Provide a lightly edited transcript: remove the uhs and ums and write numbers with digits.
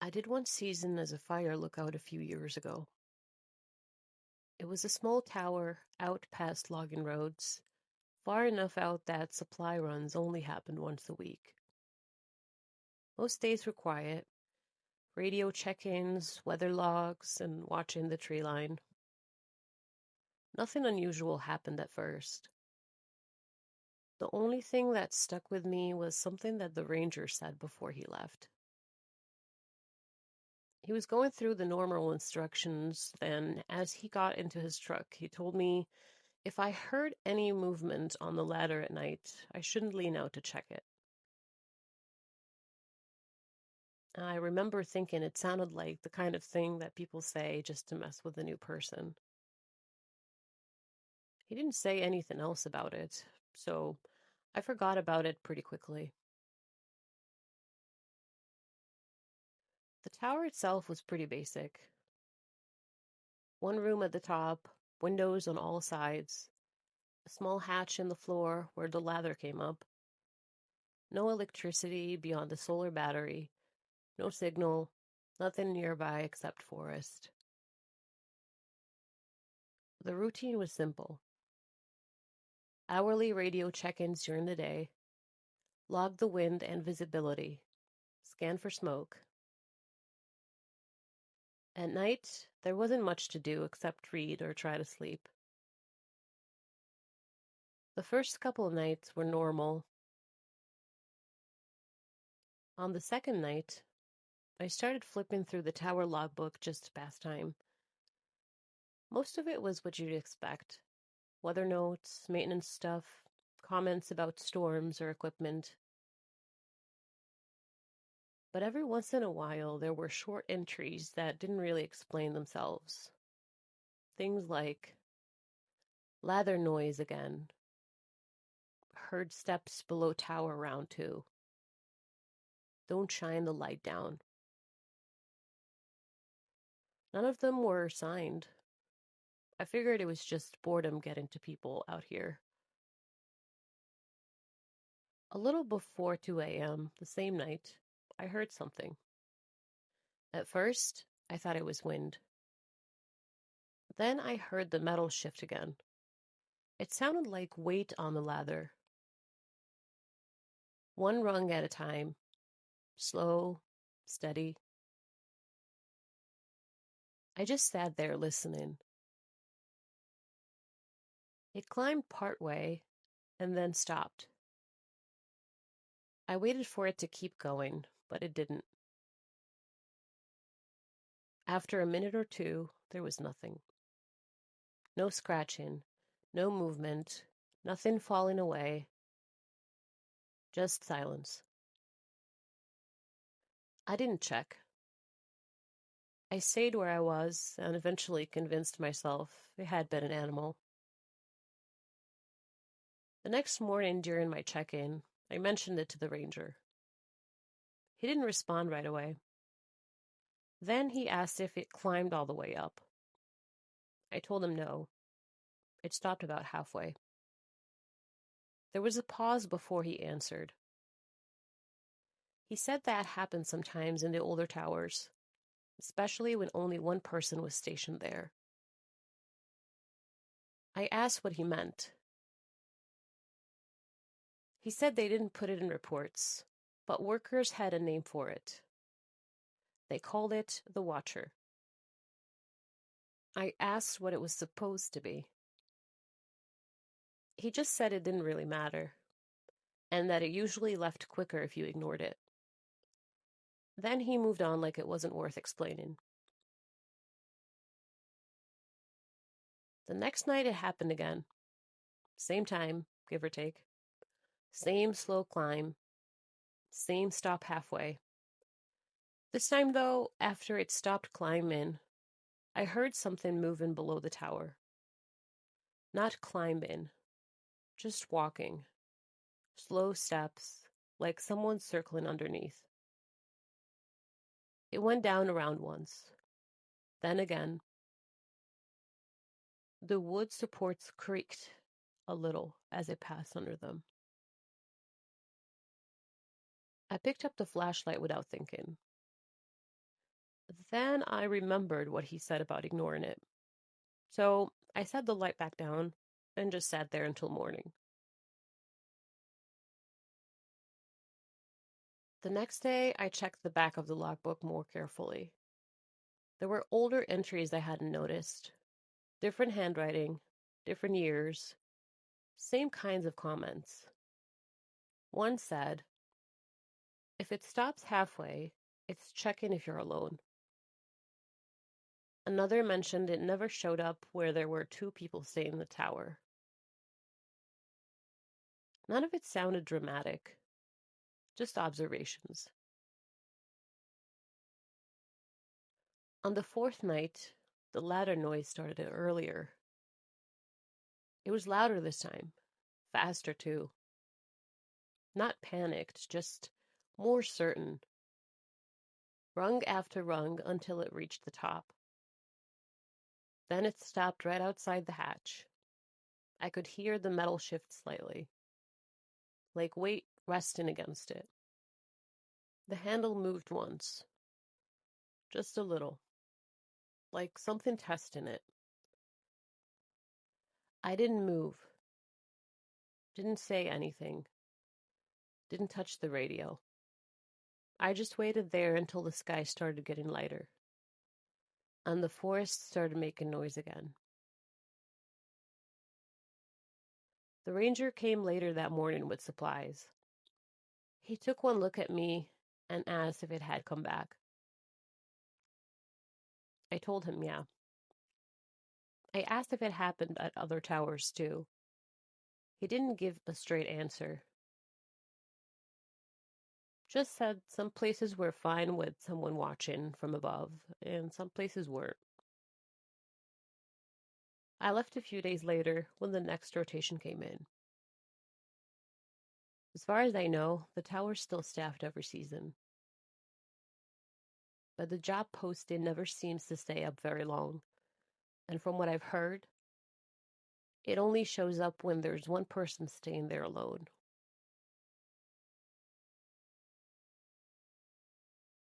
I did one season as a fire lookout a few years ago. It was a small tower out past logging roads, far enough out that supply runs only happened once a week. Most days were quiet, radio check-ins, weather logs, and watching the tree line. Nothing unusual happened at first. The only thing that stuck with me was something that the ranger said before he left. He was going through the normal instructions, then as he got into his truck, he told me if I heard any movement on the ladder at night, I shouldn't lean out to check it. I remember thinking it sounded like the kind of thing that people say just to mess with a new person. He didn't say anything else about it, so I forgot about it pretty quickly. The tower itself was pretty basic. One room at the top, windows on all sides, a small hatch in the floor where the ladder came up. No electricity beyond the solar battery, no signal, nothing nearby except forest. The routine was simple. Hourly radio check-ins during the day, log the wind and visibility, scan for smoke. At night, there wasn't much to do except read or try to sleep. The first couple of nights were normal. On the second night, I started flipping through the tower logbook just to pass time. Most of it was what you'd expect. Weather notes, maintenance stuff, comments about storms or equipment. But every once in a while, there were short entries that didn't really explain themselves. Things like, lather noise again. Heard steps below tower round 2. Don't shine the light down. None of them were signed. I figured it was just boredom getting to people out here. A little before 2 a.m., the same night, I heard something. At first, I thought it was wind. Then I heard the metal shift again. It sounded like weight on the lather. One rung at a time. Slow, steady. I just sat there listening. It climbed part way and then stopped. I waited for it to keep going, but it didn't. After a minute or two, there was nothing. No scratching, no movement, nothing falling away. Just silence. I didn't check. I stayed where I was and eventually convinced myself it had been an animal. The next morning during my check-in, I mentioned it to the ranger. He didn't respond right away. Then he asked if it climbed all the way up. I told him no. It stopped about halfway. There was a pause before he answered. He said that happened sometimes in the older towers, especially when only one person was stationed there. I asked what he meant. He said they didn't put it in reports, but workers had a name for it. They called it the Watcher. I asked what it was supposed to be. He just said it didn't really matter, and that it usually left quicker if you ignored it. Then he moved on like it wasn't worth explaining. The next night it happened again. Same time, give or take. Same slow climb. Same stop halfway. This time, though, after it stopped climbing, I heard something moving below the tower. Not climbing, just walking. Slow steps, like someone circling underneath. It went down around once. Then again. The wood supports creaked a little as it passed under them. I picked up the flashlight without thinking. Then I remembered what he said about ignoring it. So I set the light back down and just sat there until morning. The next day, I checked the back of the logbook more carefully. There were older entries I hadn't noticed, different handwriting, different years, same kinds of comments. One said, "If it stops halfway, it's checking if you're alone." Another mentioned it never showed up where there were two people staying in the tower. None of it sounded dramatic, just observations. On the fourth night, the ladder noise started earlier. It was louder this time, faster too. Not panicked, just more certain. Rung after rung until it reached the top. Then it stopped right outside the hatch. I could hear the metal shift slightly, like weight resting against it. The handle moved once, just a little, like something testing it. I didn't move, didn't say anything, didn't touch the radio. I just waited there until the sky started getting lighter, and the forest started making noise again. The ranger came later that morning with supplies. He took one look at me and asked if it had come back. I told him yeah. I asked if it happened at other towers too. He didn't give a straight answer. Just said some places were fine with someone watching from above, and some places weren't. I left a few days later when the next rotation came in. As far as I know, the tower's still staffed every season. But the job posting never seems to stay up very long. And from what I've heard, it only shows up when there's one person staying there alone.